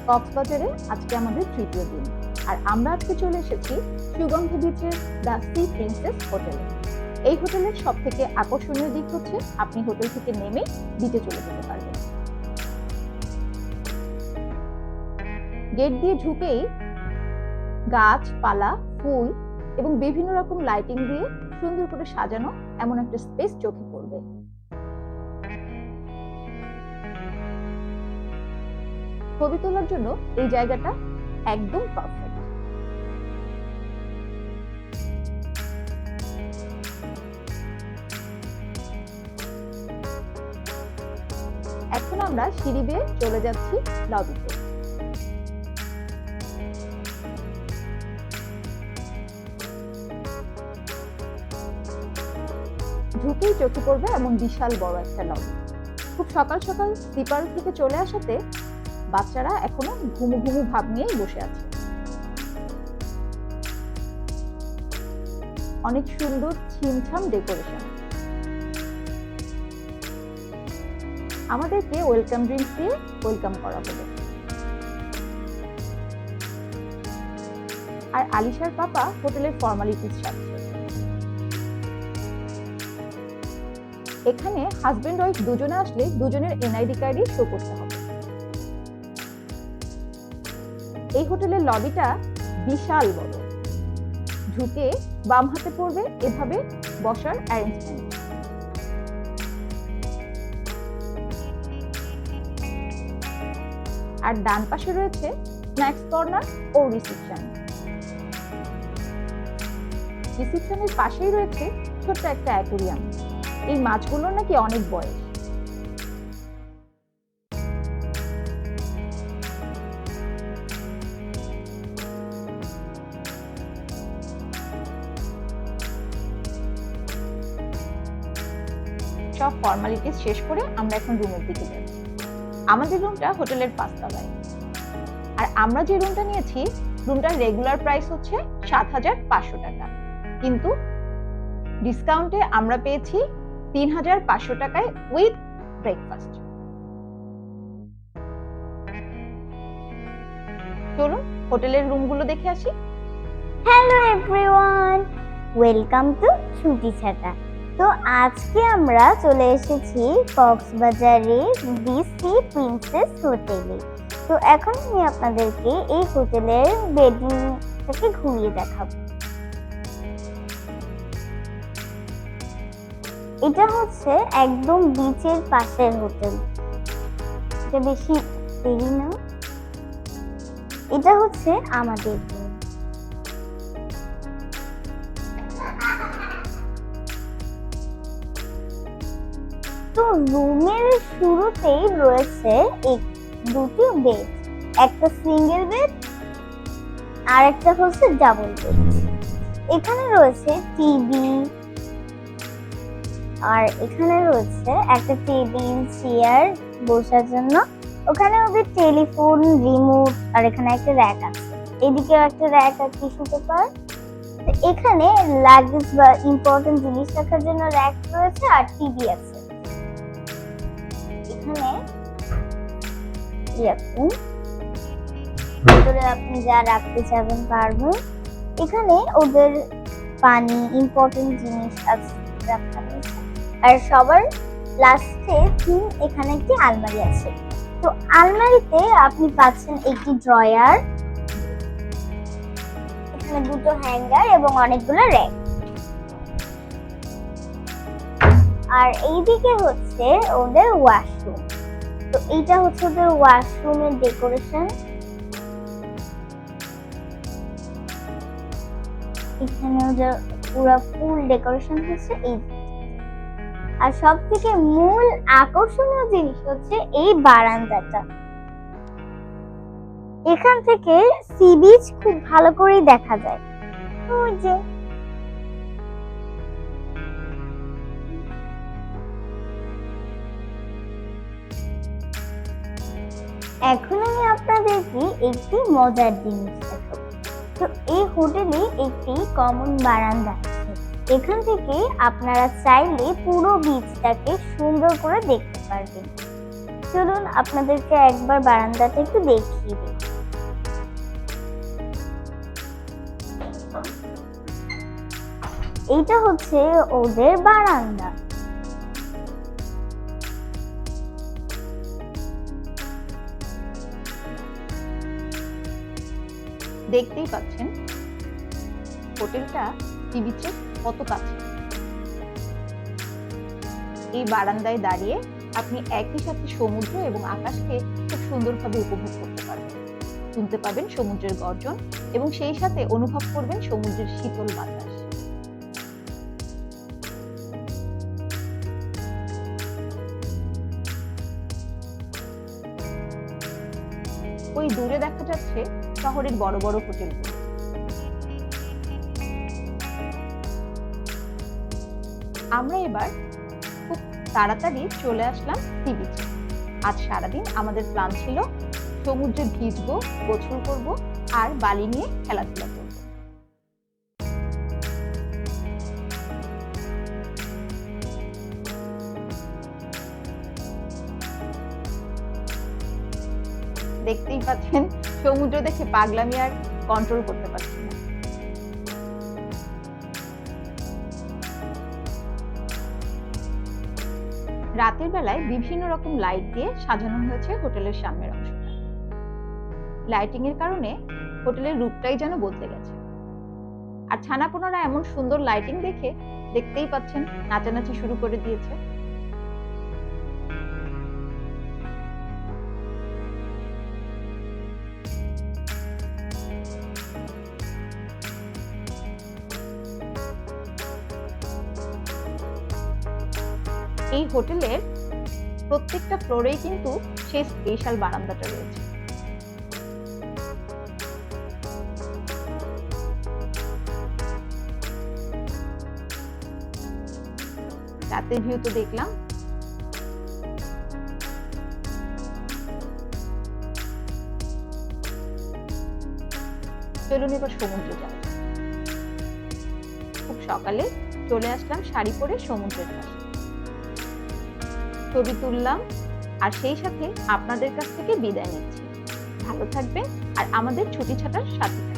কক্সবাজারে আজকে আমাদের তৃতীয় দিন, আর আমরা আজকে চলে এসেছি সুগন্ধ বিচের দ্য সি প্রিন্সেস হোটেলে। এই হোটেলের সব থেকে আকর্ষণীয় দিক হচ্ছে আপনি হোটেল থেকে নেমে বিচে চলে যেতে পারবেন। গেট দিয়ে ঢুকেই গাছপালা, ফুল এবং বিভিন্ন রকম লাইটিং দিয়ে সুন্দর করে সাজানো এমন একটা স্পেস চোখে পড়বে। ছবি তোলার জন্য এই জায়গাটা একদম পারফেক্ট। এখন আমরা সিঁড়ি বেয়ে চলে যাচ্ছি লবিতে। ঢুকেই চোখে পড়বে এমন বিশাল বড় একটা লবি। খুব সকাল সকাল স্লিপার থেকে চলে আসাতে বাচ্চারা এখনো ঘুমু ঘুমু ভাব নিয়েই বসে আছে। অনেক সুন্দর ছিমছাম ডেকোরেশন। আমাদেরকে ওয়েলকাম ড্রিঙ্কস দিয়ে ওয়েলকাম করা হলো। আর আলিশার পাপা হোটেলের ফর্মালিটিস সারছে। এখানে হাজবেন্ড ওয়াইফ দুজনে আসলে দুজনের এনআইডি কার্ডই শো করতে হবে। এই হোটেলের লবিটা বিশাল বড়। ঢুকে বাম হাতে পড়বে এভাবে বসার অ্যারেঞ্জমেন্ট। আর ডান পাশে রয়েছে স্ন্যাক্স কর্নার ও রিসেপশন। রিসেপশনের পাশেই রয়েছে ছোট্ট একটা অ্যাকুরিয়াম। এই মাছগুলোর নাকি অনেক বয়স। সব ফর্মালিটিস শেষ করে আমরা এখন রুমের দিকে যাচ্ছি। আমাদের রুমটা হোটেলের 5 তলায়। আর আমরা যে রুমটা নিয়েছি, রুমটার রেগুলার প্রাইস হচ্ছে 7,500 টাকা, কিন্তু ডিসকাউন্টে আমরা পেয়েছি 3,500 টাকায় উইথ ব্রেকফাস্ট। চলুন হোটেলের রুমগুলো দেখে আসি। হ্যালো এভরিওয়ান, ওয়েলকাম টু ছুটি ছাটা। তো আজকে আমরা চলে এসেছি কক্সবাজারে দি সি প্রিন্সেস হোটেলে। তো এখন আমি আপনাদেরকে এই হোটেলের বেডরুমটাকে ঘুরিয়ে দেখাবো। এটা হচ্ছে একদম বিচের পাশের হোটেল। এটা বেশি দেরি না। এটা হচ্ছে আমাদের রুম। তো রুমের শুরুতেই রয়েছে দুটি বেড, একটা সিঙ্গেল বেড আর একটা হচ্ছে ডাবল বেড। এখানে রয়েছে টিভি, আর এখানে রয়েছে একটা টেবিল, চেয়ার বসার জন্য। ওখানে ওদের টেলিফোন, রিমোট, আর এখানে একটা র‍্যাক আছে। এদিকেও একটা র‍্যাক আর টিস্যু পেপার। এখানে লাগেজ বা ইম্পর্টেন্ট জিনিস রাখার জন্য র‍্যাক রয়েছে আর টিভি আছে। এখানে এরকম ভিতরে আপনি যা রাখতে চাবেন পারবেন। এখানে ওদের পানি, ইম্পর্টেন্ট জিনিস আছে রাখা রয়েছে। আর সবার লাস্টে এখানে একটি আলমারি আছে। তো আলমারিতে আপনি পাচ্ছেন একটি ড্রয়ার, এখানে দুটো হ্যাঙ্গার এবং অনেকগুলো র‍্যাক। আর এইদিকে হচ্ছে ওদের ওয়াশরুম। তো এইটা হচ্ছে ওদের ওয়াশরুমের ডেকোরেশন। এখানে ওদের পুরো ফুল ডেকোরেশন হচ্ছে এই। আর সব থেকে মূল আকর্ষণীয় জিনিস হচ্ছে এই বারান্দাটা। এখান থেকে সি বিচ খুব ভালো করেই দেখা যায়। ওই যে এখন আমি আপনাদেরকে একটি মজার জিনিস দেখাবো। তো এই হোটেলে একটি কমন বারান্দা আছে। এখান থেকে আপনারা চাইলে পুরো বিচটাকে সুন্দর করে দেখতে পারবেন। চলুন আপনাদেরকে একবার বারান্দাটা একটু দেখিয়ে দিই। এইটা হচ্ছে ওদের বারান্দা। দেখতেই পাচ্ছেন হোটেলটা সি বিচের কত কাছে। এই বারান্দায় দাঁড়িয়ে আপনি একই সাথে সমুদ্র এবং আকাশকে খুব সুন্দরভাবে উপভোগ করতে পারবেন, শুনতে পাবেন সমুদ্রের গর্জন এবং সেই সাথে অনুভব করবেন সমুদ্রের শীতল বাতাস। ওই দূরে দেখা যাচ্ছে শহরের বড় বড় হোটেলগুলো। আমরা এবার খুব তাড়াতাড়ি চলে আসলাম সি বিচে। আজ সারাদিন আমাদের প্ল্যান ছিল সমুদ্রে ভিজবো, গোসল করব আর বালি নিয়ে খেলাধুলা করব। দেখতেই পাচ্ছেন সমুদ্র দেখে পাগলামি আর কন্ট্রোল করতে পারছি না। রাতের বেলায় বিভিন্ন রকম লাইট দিয়ে সাজানো হয়েছে হোটেলের সামনের অংশটা। লাইটিং এর কারণে হোটেলের রূপটাই যেন বদলে গেছে। আর ছানাপোনারা এমন সুন্দর লাইটিং দেখে দেখতেই পাচ্ছেন নাচানাচি শুরু করে দিয়েছে। এই হোটেলের প্রত্যেকটা ফ্লোরেই কিন্তু সেই স্পেশাল বারান্দাটা রয়েছে। রাতের ভিউ তো দেখলাম, চলুন এবার সমুদ্রে যাই। খুব সকালে চলে আসলাম শাড়ি পরে সমুদ্রের পাশে, ছবি তুললাম আর সেই সাথে আপনাদের কাছ থেকে বিদায় নিচ্ছি। ভালো থাকবেন আর আমাদের ছুটি ছাটার সাথে থাকবেন।